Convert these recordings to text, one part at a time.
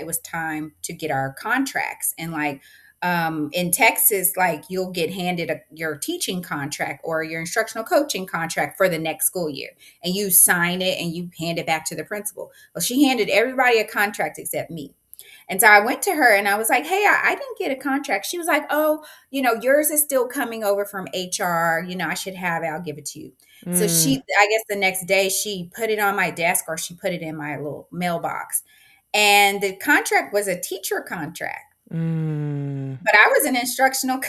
it was time to get our contracts. And like in Texas, like you'll get handed your teaching contract or your instructional coaching contract for the next school year, and you sign it and you hand it back to the principal. Well, she handed everybody a contract except me. And so I went to her and I was like, hey, I didn't get a contract. She was like, oh, yours is still coming over from HR. I should have it. I'll give it to you. So Mm, I guess the next day she put it on my desk or she put it in my little mailbox. And the contract was a teacher contract, mm. but I was an instructional.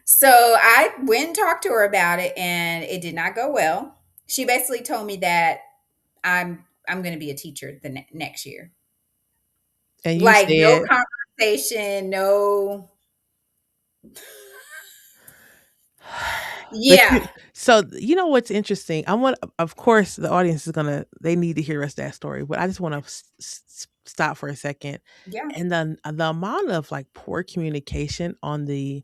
So I went and talked to her about it and it did not go well. She basically told me that I'm going to be a teacher the next year. And you Like no said, conversation, no. the Yeah. so you know what's interesting? I want, of course, the audience is gonna, they need to hear us that story, but I just want to stop for a second. Yeah. And then the amount of like poor communication on the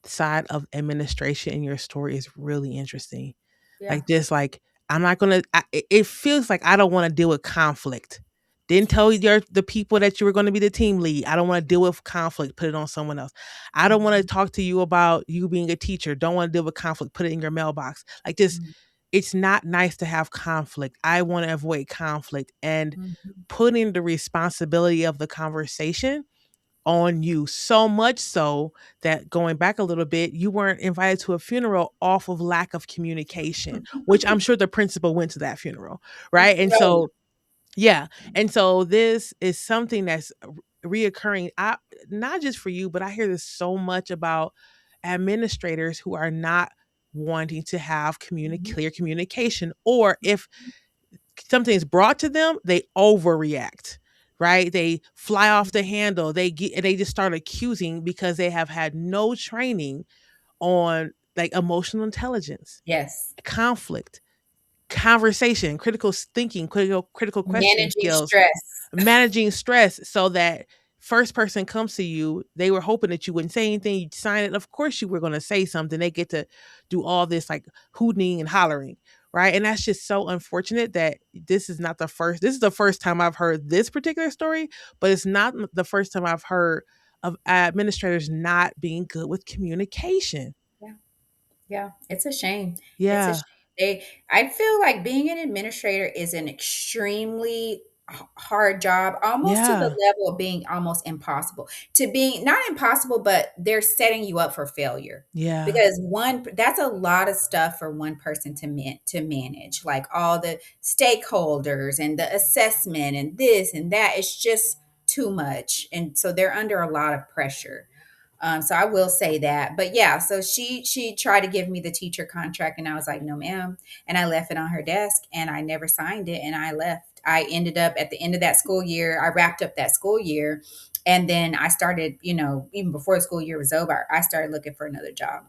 side of administration in your story is really interesting. Yeah. Like just like, I'm not gonna. It feels like I don't want to deal with conflict. Didn't tell the people that you were going to be the team lead. I don't want to deal with conflict. Put it on someone else. I don't want to Mhm. talk to you about you being a teacher. Don't want to deal with conflict. Put it in your mailbox. Like this, Mhm. it's not nice to have conflict. I want to avoid conflict and Mhm. putting the responsibility of the conversation on you, so much so that, going back a little bit, you weren't invited to a funeral off of lack of communication, which I'm sure the principal went to that funeral, right? And Oh, so, yeah. And so this is something that's reoccurring, not just for you, but I hear this so much about administrators who are not wanting to have mhm. clear communication, or if something is brought to them, they overreact, right? They fly off the handle. They just start accusing because they have had no training on like emotional intelligence, Yes. conflict, conversation, critical thinking, critical questioning Managing skills, stress. managing stress, so that first person comes to you, they were hoping that you wouldn't say anything, you'd sign it. Of course you were going to say something. They get to do all this like hooting and hollering, right? And that's just so unfortunate that this is the first time I've heard this particular story, but it's not the first time I've heard of administrators not being good with communication. Yeah. Yeah, it's a shame. It's a Yeah. shame. I feel like being an administrator is an extremely hard job, almost to the Yeah. level of being almost impossible. To being not impossible, but they're setting you up for failure. Yeah. Because that's a lot of stuff for one person to manage, like all the stakeholders and the assessment and this and that. It's just too much, and so they're under a lot of pressure. So I will say that. But yeah, so she tried to give me the teacher contract and I was like, no, ma'am. And I left it on her desk and I never signed it and I left. I ended up at the end of that school year, I wrapped up that school year. And then I started, even before the school year was over, I started looking for another job.